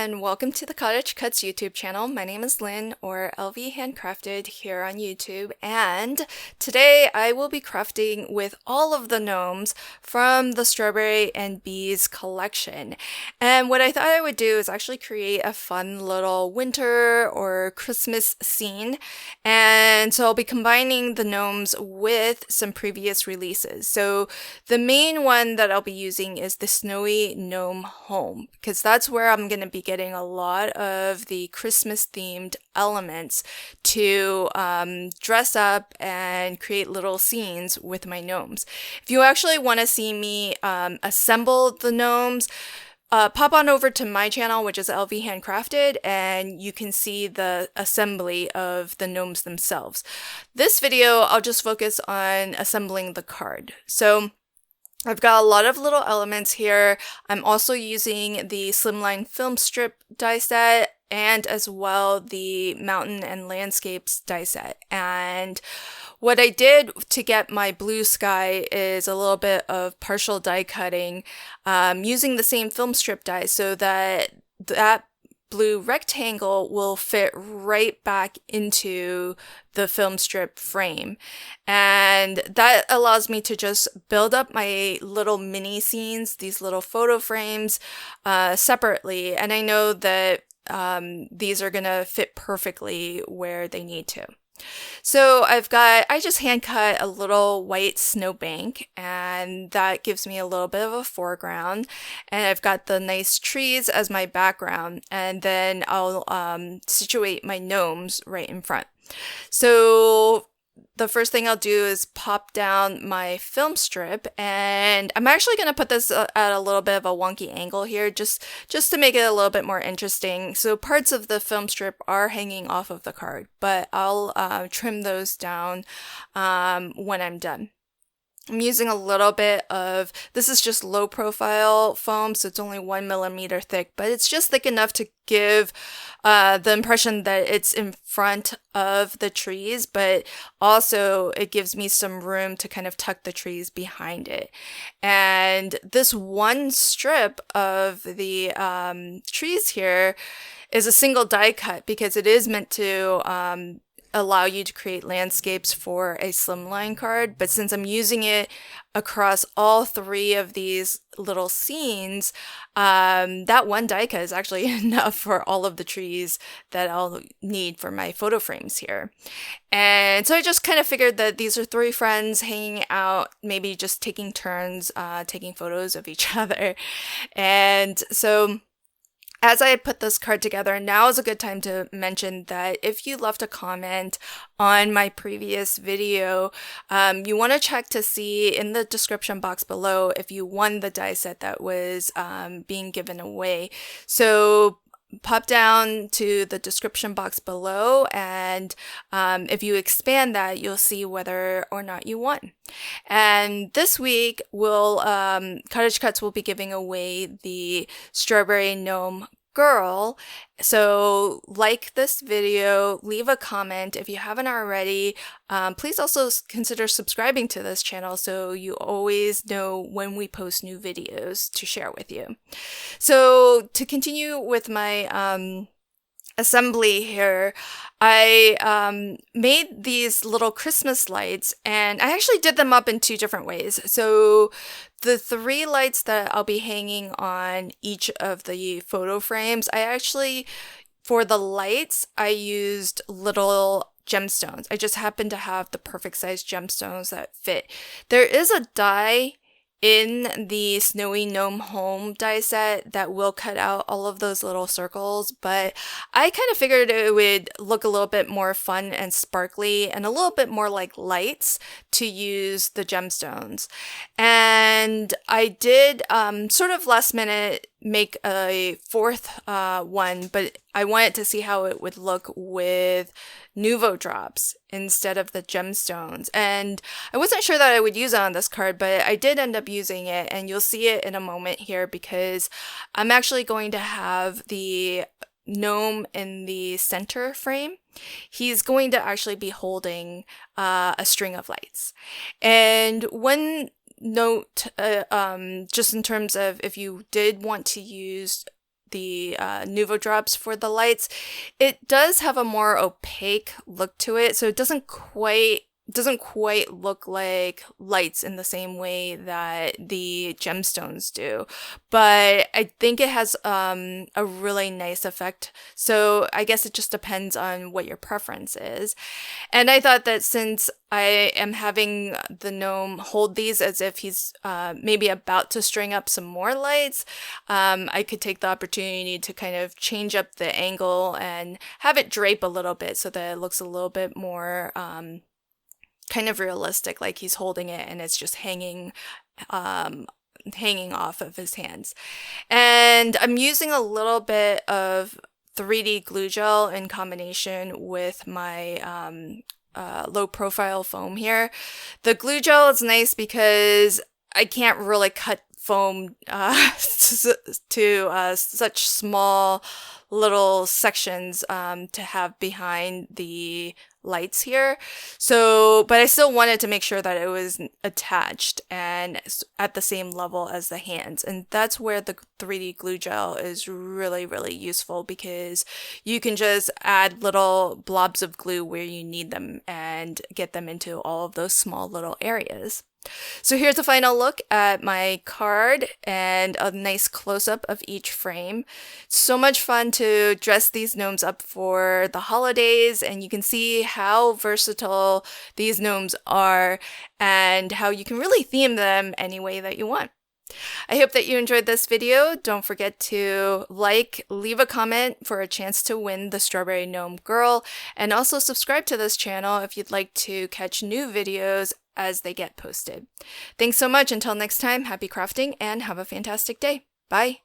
and welcome to the CottageCutz YouTube channel. My name is Lynn, or LV Handcrafted here on YouTube, and today I will be crafting with all of the gnomes from the Strawberry and Bees collection. And what I thought I would do is actually create a fun little winter or Christmas scene, and so I'll be combining the gnomes with some previous releases. So the main one that I'll be using is the Snowy Gnome Home, because that's where I'm going to be getting a lot of the Christmas themed elements to dress up and create little scenes with my gnomes. If you actually want to see me assemble the gnomes, pop on over to my channel, which is LV Handcrafted, and you can see the assembly of the gnomes themselves. This video, I'll just focus on assembling the card. So I've got a lot of little elements here. I'm also using the slimline film strip die set and as well the mountain and landscapes die set. And what I did to get my blue sky is a little bit of partial die cutting using the same film strip die so that blue rectangle will fit right back into the film strip frame. And that allows me to just build up my little mini scenes, these little photo frames, separately. And I know that these are gonna fit perfectly where they need to. So I just hand cut a little white snowbank, and that gives me a little bit of a foreground, and I've got the nice trees as my background, and then I'll situate my gnomes right in front. So the first thing I'll do is pop down my film strip, and I'm actually going to put this at a little bit of a wonky angle here just to make it a little bit more interesting. So parts of the film strip are hanging off of the card, but I'll trim those down when I'm done. I'm using a little bit of, this is just low profile foam, so it's only 1 millimeter thick, but it's just thick enough to give the impression that it's in front of the trees, but also it gives me some room to kind of tuck the trees behind it. And this one strip of the trees here is a single die cut because it is meant to allow you to create landscapes for a slimline card, but since I'm using it across all three of these little scenes, that one die cut is actually enough for all of the trees that I'll need for my photo frames here. And so I just kind of figured that these are three friends hanging out, maybe just taking turns taking photos of each other. And so as I put this card together, now is a good time to mention that if you left a comment on my previous video, you want to check to see in the description box below if you won the die set that was being given away. So pop down to the description box below, and if you expand that, you'll see whether or not you won. And this week, CottageCutz will be giving away the Strawberry Gnome Girl. So like this video, leave a comment if you haven't already. Please also consider subscribing to this channel so you always know when we post new videos to share with you. So to continue with my assembly here, I made these little Christmas lights, and I actually did them up in two different ways. So the three lights that I'll be hanging on each of the photo frames, for the lights, I used little gemstones. I just happened to have the perfect size gemstones that fit. There is a die in the Snowy Gnome Home die set that will cut out all of those little circles, but I kind of figured it would look a little bit more fun and sparkly and a little bit more like lights to use the gemstones. And I did sort of last minute make a fourth one, but I wanted to see how it would look with Nouveau drops instead of the gemstones. And I wasn't sure that I would use it on this card, but I did end up using it, and you'll see it in a moment here because I'm actually going to have the gnome in the center frame. He's going to actually be holding a string of lights. And one note, just in terms of if you did want to use the Nuvo drops for the lights, it does have a more opaque look to it, so it doesn't quite look like lights in the same way that the gemstones do, but I think it has a really nice effect. So I guess it just depends on what your preference is. And I thought that since I am having the gnome hold these as if he's maybe about to string up some more lights, I could take the opportunity to kind of change up the angle and have it drape a little bit so that it looks a little bit more kind of realistic, like he's holding it and it's just hanging off of his hands. And I'm using a little bit of 3D glue gel in combination with my low profile foam here. The glue gel is nice because I can't really cut foam to such small little sections to have behind the lights here. So, but I still wanted to make sure that it was attached and at the same level as the hands. And that's where the 3D glue gel is really, really useful, because you can just add little blobs of glue where you need them and get them into all of those small little areas. So here's a final look at my card and a nice close-up of each frame. So much fun to dress these gnomes up for the holidays, and you can see how versatile these gnomes are and how you can really theme them any way that you want. I hope that you enjoyed this video. Don't forget to leave a comment for a chance to win the Strawberry Gnome Girl, and also subscribe to this channel if you'd like to catch new videos as they get posted. Thanks so much. Until next time, happy crafting and have a fantastic day. Bye.